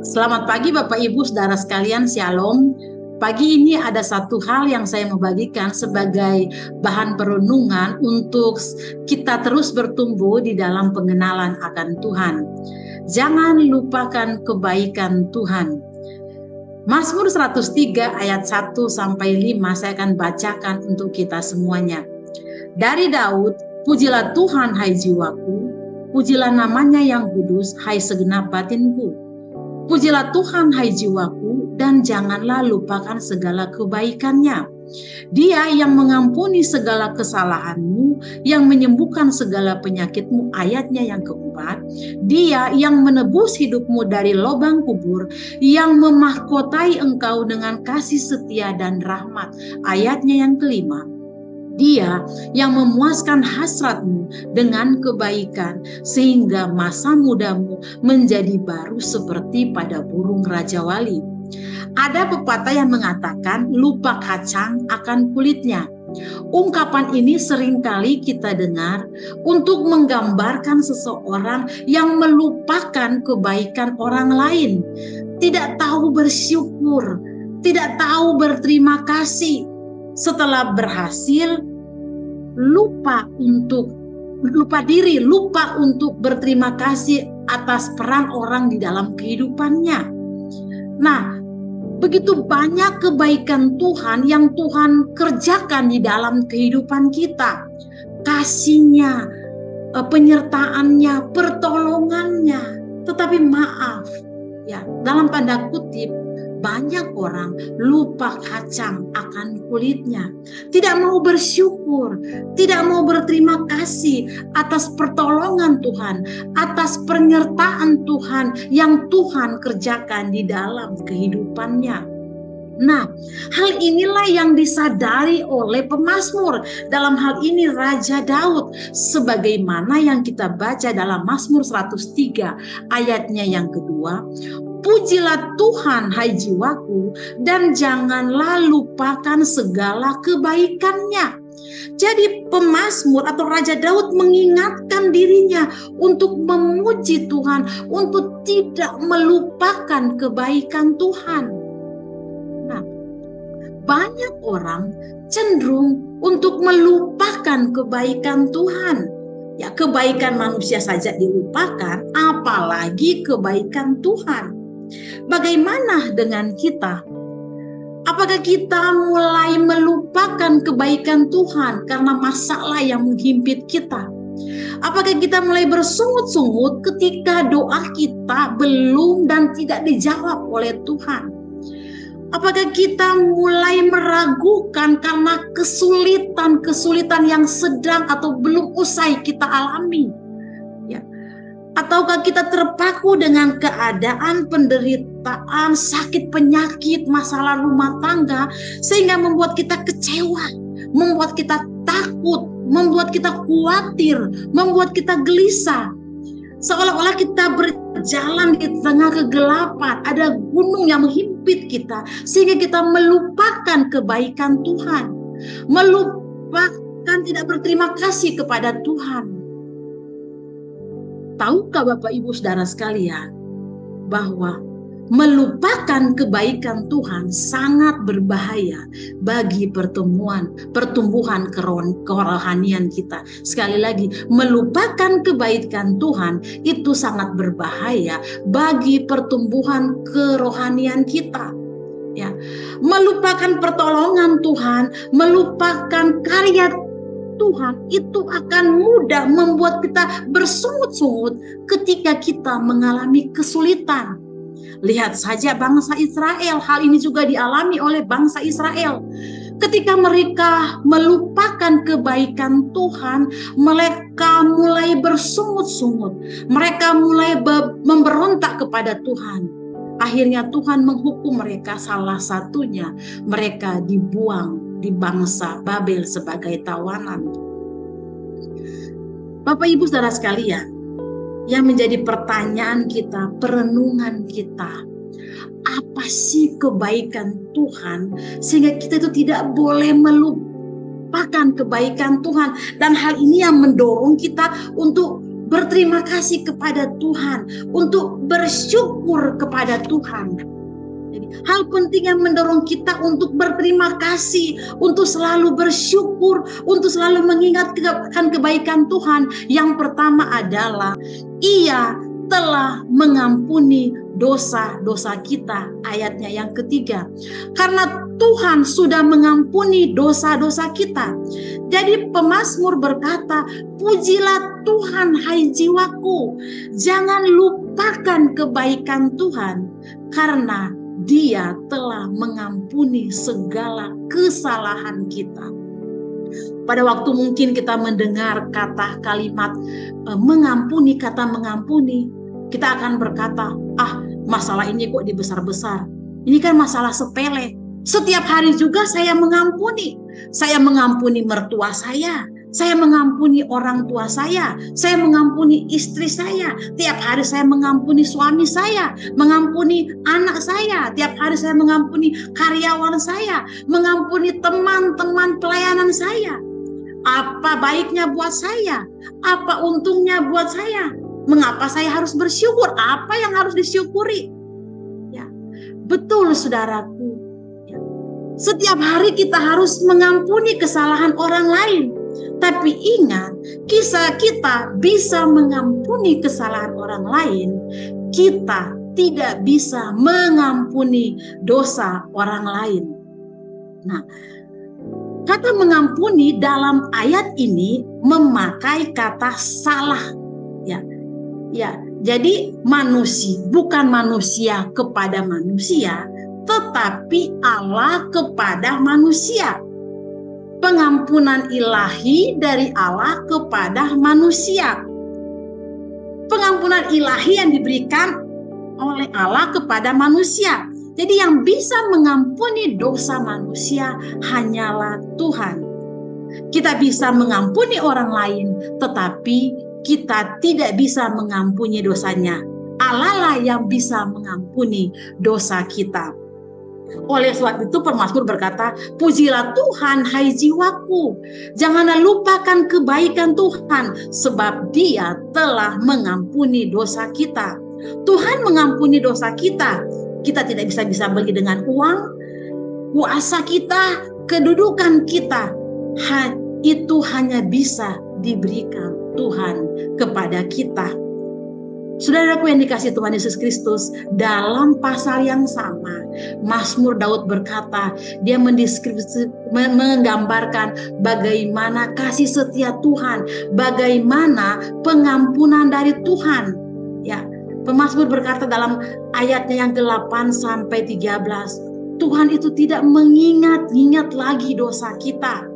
Selamat pagi Bapak Ibu Saudara sekalian, Shalom. Pagi ini ada satu hal yang saya mau bagikan sebagai bahan perenungan untuk kita terus bertumbuh di dalam pengenalan akan Tuhan. Jangan lupakan kebaikan Tuhan. Mazmur 103 ayat 1 sampai 5 saya akan bacakan untuk kita semuanya. Dari Daud, pujilah Tuhan hai jiwaku, pujilah namanya yang kudus hai segenap batinku. Pujilah Tuhan hai jiwaku, dan janganlah lupakan segala kebaikannya. Dia yang mengampuni segala kesalahanmu, yang menyembuhkan segala penyakitmu, ayatnya yang keempat. Dia yang menebus hidupmu dari lubang kubur, yang memahkotai engkau dengan kasih setia dan rahmat, ayatnya yang kelima. Dia yang memuaskan hasratmu dengan kebaikan, sehingga masa mudamu menjadi baru seperti pada burung Raja Wali. Ada pepatah yang mengatakan, lupa kacang akan kulitnya. Ungkapan ini seringkali kita dengar untuk menggambarkan seseorang yang melupakan kebaikan orang lain, tidak tahu bersyukur, tidak tahu berterima kasih. Setelah berhasil, lupa diri, lupa untuk berterima kasih atas peran orang di dalam kehidupannya. Nah, begitu banyak kebaikan Tuhan yang Tuhan kerjakan di dalam kehidupan kita. Kasih-Nya, penyertaannya, pertolongannya. Tetapi maaf, ya, dalam tanda kutip, banyak orang lupa kacang akan kulitnya, tidak mau bersyukur, tidak mau berterima kasih atas pertolongan Tuhan, atas penyertaan Tuhan yang Tuhan kerjakan di dalam kehidupannya. Nah, hal inilah yang disadari oleh pemazmur, dalam hal ini Raja Daud, sebagaimana yang kita baca dalam Mazmur 103 ayatnya yang kedua. Pujilah Tuhan hai jiwaku, dan janganlah lupakan segala kebaikannya. Jadi pemazmur atau Raja Daud mengingatkan dirinya untuk memuji Tuhan, untuk tidak melupakan kebaikan Tuhan. Nah, banyak orang cenderung untuk melupakan kebaikan Tuhan. Ya, kebaikan manusia saja dilupakan, apalagi kebaikan Tuhan. Bagaimana dengan kita? Apakah kita mulai melupakan kebaikan Tuhan karena masalah yang menghimpit kita? Apakah kita mulai bersungut-sungut ketika doa kita belum dan tidak dijawab oleh Tuhan? Apakah kita mulai meragukan karena kesulitan yang sedang atau belum usai kita alami? Ataukah kita terpaku dengan keadaan penderitaan, sakit penyakit, masalah rumah tangga, sehingga membuat kita kecewa, membuat kita takut, membuat kita khawatir, membuat kita gelisah. Seolah-olah kita berjalan di tengah kegelapan, ada gunung yang menghimpit kita, sehingga kita melupakan kebaikan Tuhan, melupakan tidak berterima kasih kepada Tuhan. Tahukah Bapak Ibu Saudara sekalian bahwa melupakan kebaikan Tuhan sangat berbahaya bagi pertumbuhan kerohanian kita. Sekali lagi, melupakan kebaikan Tuhan itu sangat berbahaya bagi pertumbuhan kerohanian kita. Ya, melupakan pertolongan Tuhan, melupakan karya Tuhan itu akan mudah membuat kita bersungut-sungut ketika kita mengalami kesulitan. Lihat saja bangsa Israel, hal ini juga dialami oleh bangsa Israel. Ketika mereka melupakan kebaikan Tuhan, mereka mulai bersungut-sungut. Mereka mulai memberontak kepada Tuhan. Akhirnya Tuhan menghukum mereka, salah satunya mereka dibuang di bangsa Babel sebagai tawanan. Bapak Ibu Saudara sekalian, yang menjadi pertanyaan kita, perenungan kita, apa sih kebaikan Tuhan sehingga kita itu tidak boleh melupakan kebaikan Tuhan, dan hal ini yang mendorong kita untuk berterima kasih kepada Tuhan, untuk bersyukur kepada Tuhan. Jadi, hal penting yang mendorong kita untuk berterima kasih, untuk selalu bersyukur, untuk selalu mengingat kebaikan Tuhan. Yang pertama adalah Ia telah mengampuni dosa-dosa kita. Ayatnya yang ketiga, karena Tuhan sudah mengampuni dosa-dosa kita. Jadi pemazmur berkata, pujilah Tuhan hai jiwaku, jangan lupakan kebaikan Tuhan, karena Dia telah mengampuni segala kesalahan kita. Pada waktu mungkin kita mendengar kata kalimat mengampuni, kata mengampuni, kita akan berkata, masalah ini kok dibesar-besar. Ini kan masalah sepele. Setiap hari juga saya mengampuni. Saya mengampuni mertua saya mengampuni orang tua saya mengampuni istri saya. Tiap hari saya mengampuni suami saya, mengampuni anak saya. Tiap hari saya mengampuni karyawan saya, mengampuni teman-teman pelayanan saya. Apa baiknya buat saya? Apa untungnya buat saya? Mengapa saya harus bersyukur? Apa yang harus disyukuri? Ya, betul saudaraku. Ya. Setiap hari kita harus mengampuni kesalahan orang lain. Tapi ingat, kisah kita bisa mengampuni kesalahan orang lain, kita tidak bisa mengampuni dosa orang lain. Nah, kata mengampuni dalam ayat ini memakai kata salah. Ya, jadi manusia, bukan manusia kepada manusia, tetapi Allah kepada manusia. Pengampunan ilahi dari Allah kepada manusia. Pengampunan ilahi yang diberikan oleh Allah kepada manusia. Jadi yang bisa mengampuni dosa manusia hanyalah Tuhan. Kita bisa mengampuni orang lain, tetapi kita tidak bisa mengampuni dosanya. Allah lah yang bisa mengampuni dosa kita. Oleh sebab itu pemazmur berkata, pujilah Tuhan hai jiwaku, janganlah lupakan kebaikan Tuhan, sebab Dia telah mengampuni dosa kita. Tuhan mengampuni dosa kita. Kita tidak bisa beli dengan uang, kuasa kita, kedudukan kita. Itu hanya bisa diberikan Tuhan kepada kita. Saudaraku yang dikasihi Tuhan Yesus Kristus, dalam pasal yang sama, Mazmur Daud berkata, dia menggambarkan bagaimana kasih setia Tuhan, bagaimana pengampunan dari Tuhan. Ya, pemazmur berkata dalam ayatnya yang ke-8 sampai 13, Tuhan itu tidak mengingat-ingat lagi dosa kita.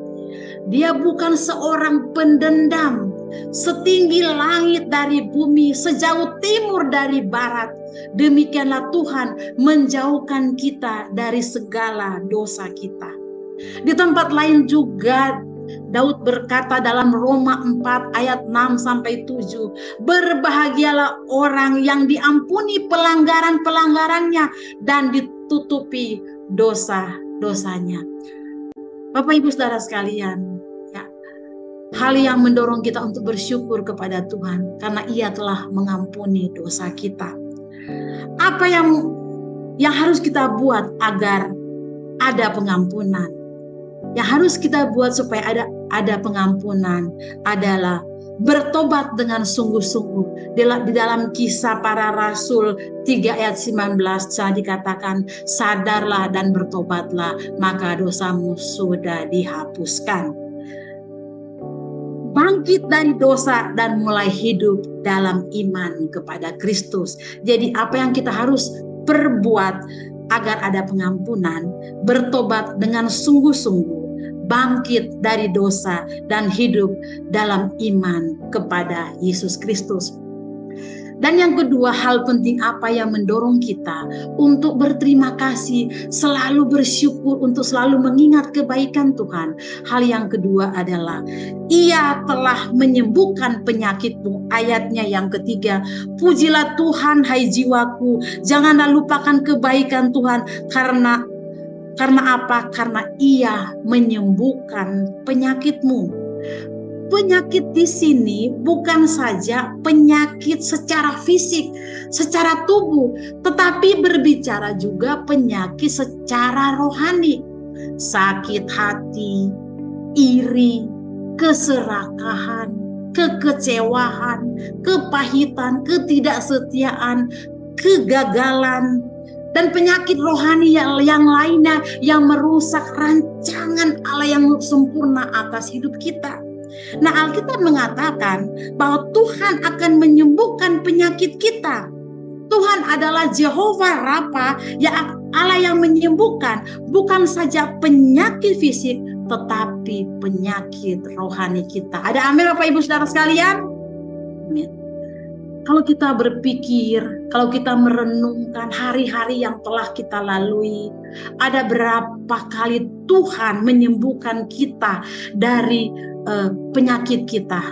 Dia bukan seorang pendendam. Setinggi langit dari bumi, sejauh timur dari barat, demikianlah Tuhan menjauhkan kita dari segala dosa kita. Di tempat lain juga Daud berkata dalam Roma 4 ayat 6 sampai 7, berbahagialah orang yang diampuni pelanggaran-pelanggarannya dan ditutupi dosa-dosanya. Bapak Ibu Saudara sekalian, hal yang mendorong kita untuk bersyukur kepada Tuhan karena Ia telah mengampuni dosa kita. Apa yang harus kita buat agar ada pengampunan? Yang harus kita buat supaya ada pengampunan adalah bertobat dengan sungguh-sungguh. Di dalam Kisah Para Rasul 3 ayat 19 dikatakan, sadarlah dan bertobatlah, maka dosamu sudah dihapuskan. Bangkit dari dosa dan mulai hidup dalam iman kepada Kristus. Jadi apa yang kita harus perbuat agar ada pengampunan? Bertobat dengan sungguh-sungguh, bangkit dari dosa dan hidup dalam iman kepada Yesus Kristus. Dan yang kedua, hal penting apa yang mendorong kita untuk berterima kasih, selalu bersyukur, untuk selalu mengingat kebaikan Tuhan. Hal yang kedua adalah Ia telah menyembuhkan penyakitmu. Ayatnya yang ketiga, pujilah Tuhan hai jiwaku, janganlah lupakan kebaikan Tuhan. Karena apa? Karena Ia menyembuhkan penyakitmu. penyakit di sini bukan saja penyakit secara fisik, secara tubuh, tetapi berbicara juga penyakit secara rohani. Sakit hati, iri, keserakahan, kekecewaan, kepahitan, ketidaksetiaan, kegagalan, dan penyakit rohani yang lainnya yang merusak rancangan Allah yang sempurna atas hidup kita. Nah, Alkitab mengatakan bahwa Tuhan akan menyembuhkan penyakit kita. Tuhan adalah Jehovah Rafa, ya Allah yang menyembuhkan bukan saja penyakit fisik, tetapi penyakit rohani kita. Ada amin Bapak Ibu Saudara sekalian? Amin. Kalau kita berpikir, kalau kita merenungkan hari-hari yang telah kita lalui, ada berapa kali Tuhan menyembuhkan kita dari penyakit kita.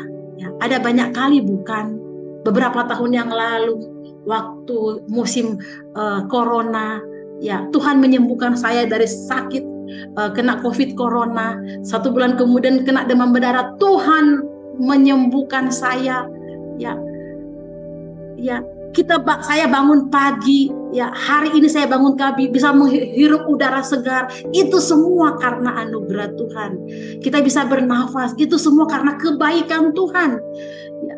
Ya, ada banyak kali bukan? Beberapa tahun yang lalu, waktu musim corona, ya Tuhan menyembuhkan saya dari sakit kena COVID corona. 1 bulan kemudian kena demam berdarah, Tuhan menyembuhkan saya. Ya, saya bangun pagi, ya hari ini saya bangun pagi bisa menghirup udara segar, itu semua karena anugerah Tuhan. Kita bisa bernafas, itu semua karena kebaikan Tuhan. Ya,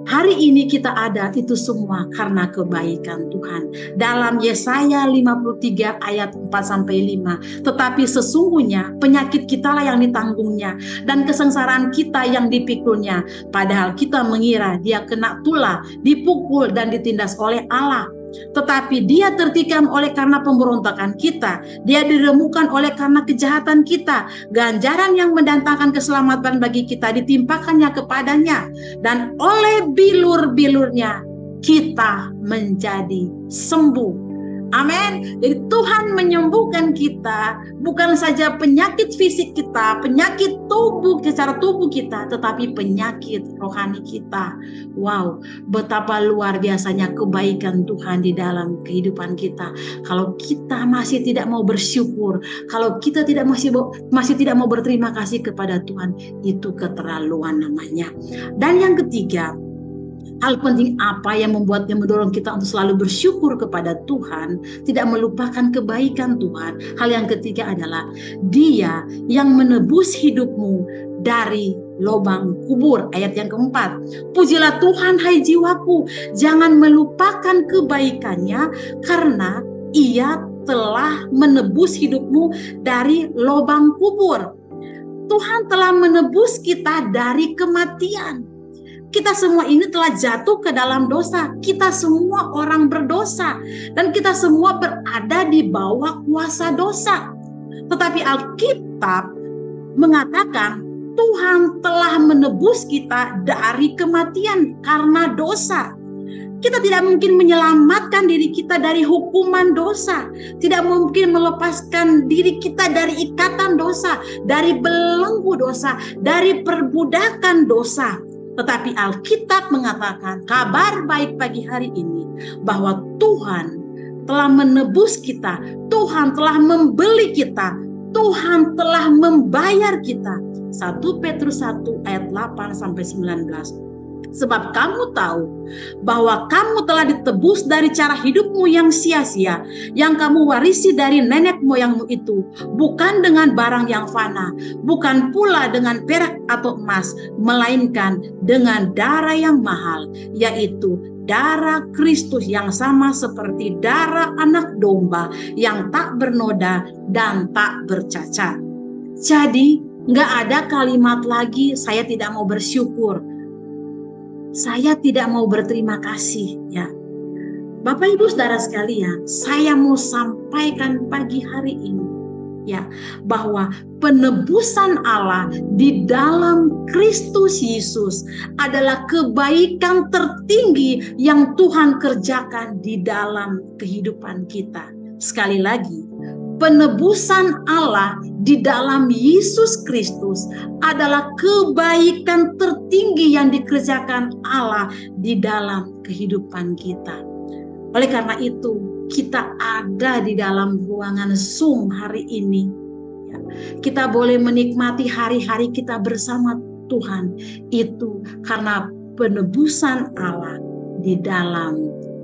hari ini kita ada, itu semua karena kebaikan Tuhan. Dalam Yesaya 53 ayat 4-5, tetapi sesungguhnya penyakit kita lah yang ditanggungnya dan kesengsaraan kita yang dipikulnya. Padahal kita mengira dia kena tulah, dipukul dan ditindas oleh Allah. Tetapi dia tertikam oleh karena pemberontakan kita, dia diremukkan oleh karena kejahatan kita. Ganjaran yang mendatangkan keselamatan bagi kita ditimpakannya kepadanya, dan oleh bilur-bilurnya kita menjadi sembuh. Amin. Jadi Tuhan menyembuhkan kita, bukan saja penyakit fisik kita, penyakit tubuh secara tubuh kita, tetapi penyakit rohani kita. Wow, betapa luar biasanya kebaikan Tuhan di dalam kehidupan kita. Kalau kita masih tidak mau bersyukur, kalau kita masih tidak mau berterima kasih kepada Tuhan, itu keterlaluan namanya. Dan yang ketiga, hal penting apa yang mendorong kita untuk selalu bersyukur kepada Tuhan, tidak melupakan kebaikan Tuhan. Hal yang ketiga adalah Dia yang menebus hidupmu dari lubang kubur. Ayat yang keempat, pujilah Tuhan hai jiwaku, jangan melupakan kebaikannya, karena Ia telah menebus hidupmu dari lubang kubur. Tuhan telah menebus kita dari kematian. Kita semua ini telah jatuh ke dalam dosa. Kita semua orang berdosa. Dan kita semua berada di bawah kuasa dosa. Tetapi Alkitab mengatakan Tuhan telah menebus kita dari kematian karena dosa. Kita tidak mungkin menyelamatkan diri kita dari hukuman dosa. Tidak mungkin melepaskan diri kita dari ikatan dosa, dari belenggu dosa, dari perbudakan dosa. Tetapi Alkitab mengatakan kabar baik pagi hari ini bahwa Tuhan telah menebus kita, Tuhan telah membeli kita, Tuhan telah membayar kita. 1 Petrus 1 ayat 8-19. Sebab kamu tahu bahwa kamu telah ditebus dari cara hidupmu yang sia-sia, yang kamu warisi dari nenek moyangmu itu, bukan dengan barang yang fana, bukan pula dengan perak atau emas, melainkan dengan darah yang mahal, yaitu darah Kristus yang sama seperti darah anak domba yang tak bernoda dan tak bercacat. Jadi nggak ada kalimat lagi saya tidak mau bersyukur, saya tidak mau berterima kasih, ya. Bapak Ibu Saudara sekalian, saya mau sampaikan pagi hari ini, ya, bahwa penebusan Allah di dalam Kristus Yesus adalah kebaikan tertinggi yang Tuhan kerjakan di dalam kehidupan kita. Sekali lagi, penebusan Allah di dalam Yesus Kristus adalah kebaikan tertinggi yang dikerjakan Allah di dalam kehidupan kita. Oleh karena itu, kita ada di dalam ruangan Zoom hari ini. Kita boleh menikmati hari-hari kita bersama Tuhan itu karena penebusan Allah di dalam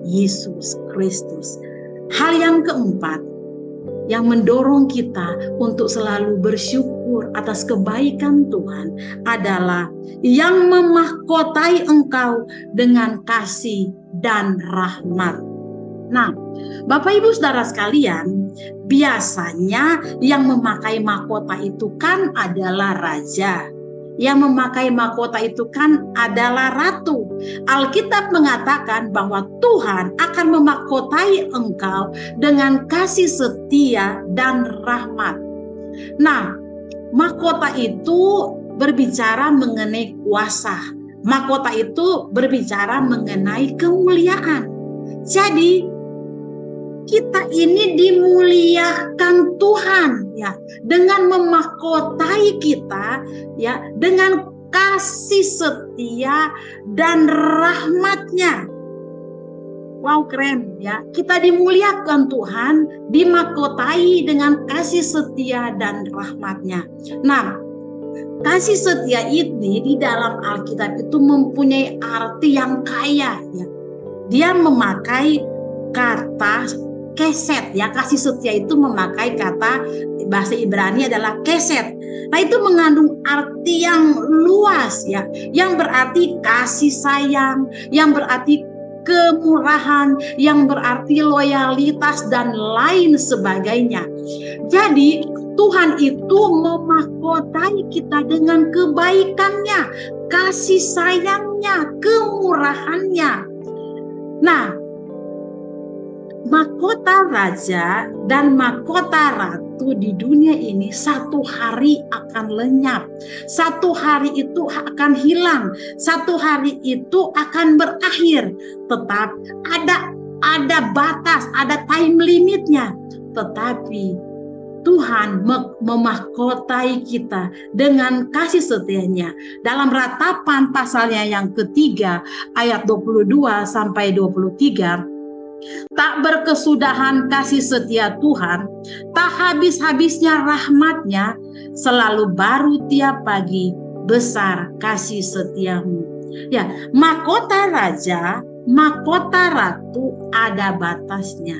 Yesus Kristus. Hal yang keempat yang mendorong kita untuk selalu bersyukur atas kebaikan Tuhan adalah yang memahkotai engkau dengan kasih dan rahmat. Nah, Bapak Ibu Saudara sekalian, biasanya yang memakai mahkota itu kan adalah raja. Yang memakai mahkota itu kan adalah ratu. Alkitab mengatakan bahwa Tuhan akan memahkotai engkau dengan kasih setia dan rahmat. Nah, mahkota itu berbicara mengenai kuasa. Mahkota itu berbicara mengenai kemuliaan. Jadi kita ini dimuliakan Tuhan ya, dengan memahkotai kita ya, dengan kasih setia dan rahmatnya. Wow, keren ya. Kita dimuliakan Tuhan, dimahkotai dengan kasih setia dan rahmatnya. Nah, kasih setia ini di dalam Alkitab itu mempunyai arti yang kaya ya. Dia memakai kata keset ya, kasih setia itu memakai kata bahasa Ibrani adalah keset. Nah, itu mengandung arti yang luas ya, yang berarti kasih sayang, yang berarti kemurahan, yang berarti loyalitas dan lain sebagainya. Jadi Tuhan itu memahkotai kita dengan kebaikannya, kasih sayangnya, kemurahannya. Nah, mahkota raja dan mahkota ratu di dunia ini satu hari akan lenyap. Satu hari itu akan hilang. Satu hari itu akan berakhir. Tetap ada batas, ada time limitnya. Tetapi Tuhan memahkotai kita dengan kasih setianya. Dalam Ratapan pasalnya yang ketiga ayat 22 sampai 23, tak berkesudahan kasih setia Tuhan, tak habis-habisnya rahmatnya, selalu baru tiap pagi, besar kasih setiamu. Ya, mahkota raja, mahkota ratu ada batasnya.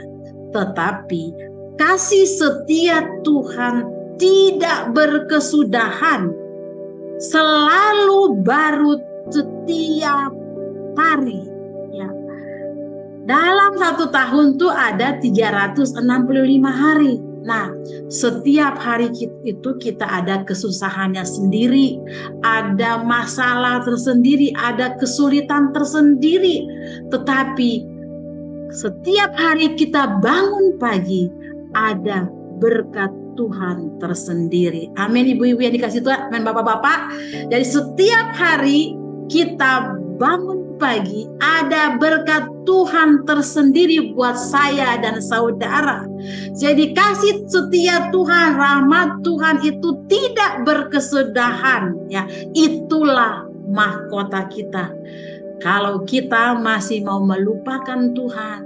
Tetapi kasih setia Tuhan tidak berkesudahan, selalu baru setiap hari. Ya. Dalam satu tahun tuh ada 365 hari. Nah, setiap hari itu kita ada kesusahannya sendiri, ada masalah tersendiri, ada kesulitan tersendiri. Tetapi setiap hari kita bangun pagi, ada berkat Tuhan tersendiri. Amin, ibu-ibu yang dikasih Tuhan, amin bapak-bapak. Jadi setiap hari kita bangun pagi, ada berkat Tuhan tersendiri buat saya dan saudara. Jadi kasih setia Tuhan, rahmat Tuhan itu tidak berkesudahan ya. Itulah mahkota kita. Kalau kita masih mau melupakan Tuhan,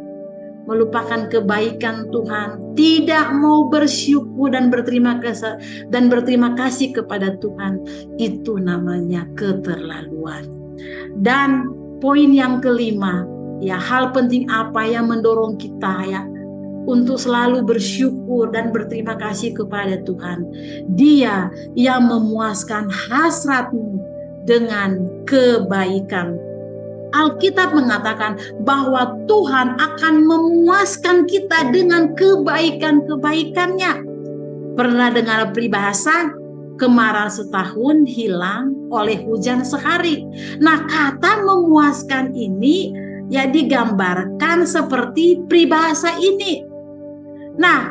melupakan kebaikan Tuhan, tidak mau bersyukur dan berterima kasih kepada Tuhan, itu namanya keterlaluan. Dan poin yang kelima, ya, hal penting apa yang mendorong kita ya untuk selalu bersyukur dan berterima kasih kepada Tuhan. Dia yang memuaskan hasratmu dengan kebaikan. Alkitab mengatakan bahwa Tuhan akan memuaskan kita dengan kebaikan-kebaikannya. Pernah dengar peribahasa, kemarau setahun hilang oleh hujan sehari. Nah, kata memuaskan ini ya digambarkan seperti peribahasa ini. Nah,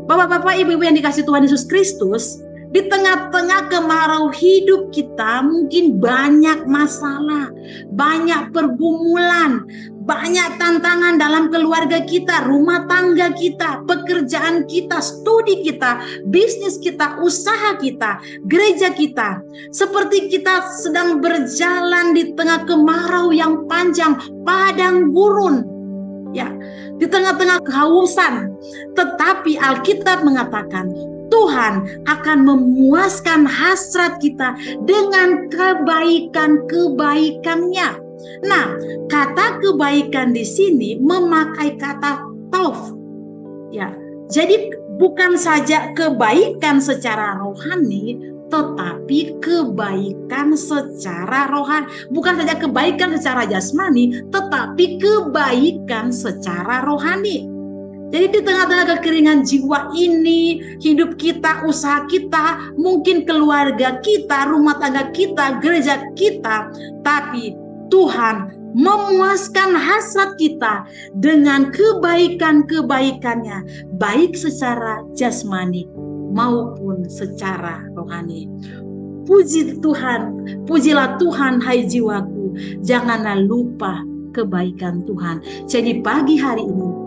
bapak-bapak, ibu-ibu yang dikasih Tuhan Yesus Kristus, di tengah-tengah kemarau hidup kita mungkin banyak masalah, banyak pergumulan, banyak tantangan dalam keluarga kita, rumah tangga kita, pekerjaan kita, studi kita, bisnis kita, usaha kita, gereja kita. Seperti kita sedang berjalan di tengah kemarau yang panjang, padang gurun. Ya, di tengah-tengah kehausan. Tetapi Alkitab mengatakan Tuhan akan memuaskan hasrat kita dengan kebaikan-kebaikannya. Nah, kata kebaikan di sini memakai kata tauf. Ya, jadi bukan saja kebaikan secara rohani, tetapi kebaikan secara rohani. Bukan saja kebaikan secara jasmani, tetapi kebaikan secara rohani. Jadi di tengah-tengah kekeringan jiwa ini, hidup kita, usaha kita, mungkin keluarga kita, rumah tangga kita, gereja kita, tapi Tuhan memuaskan hasrat kita dengan kebaikan-kebaikannya, baik secara jasmani maupun secara rohani. Puji Tuhan, pujilah Tuhan hai jiwaku, janganlah lupa kebaikan Tuhan. Jadi pagi hari ini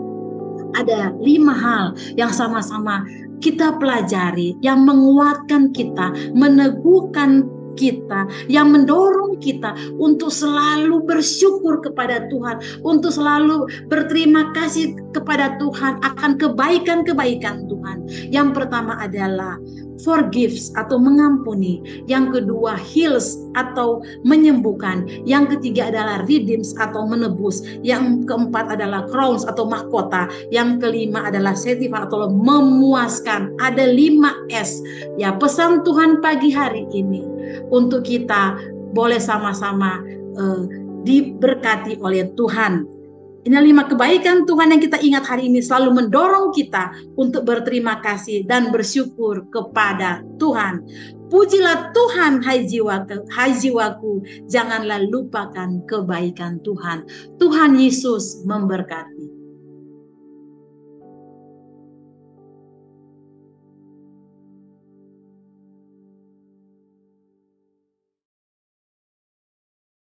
ada 5 hal yang sama-sama kita pelajari, yang menguatkan kita, meneguhkan kita, yang mendorong kita untuk selalu bersyukur kepada Tuhan, untuk selalu berterima kasih kepada Tuhan akan kebaikan-kebaikan Tuhan. Yang pertama adalah forgives atau mengampuni, yang kedua heals atau menyembuhkan, yang ketiga adalah redeems atau menebus, yang keempat adalah crowns atau mahkota, yang kelima adalah satisfy atau memuaskan. Ada 5S. Ya, pesan Tuhan pagi hari ini untuk kita boleh sama-sama diberkati oleh Tuhan. Ini 5 kebaikan Tuhan yang kita ingat hari ini, selalu mendorong kita untuk berterima kasih dan bersyukur kepada Tuhan. Pujilah Tuhan hai jiwaku, janganlah lupakan kebaikan Tuhan. Tuhan Yesus memberkati.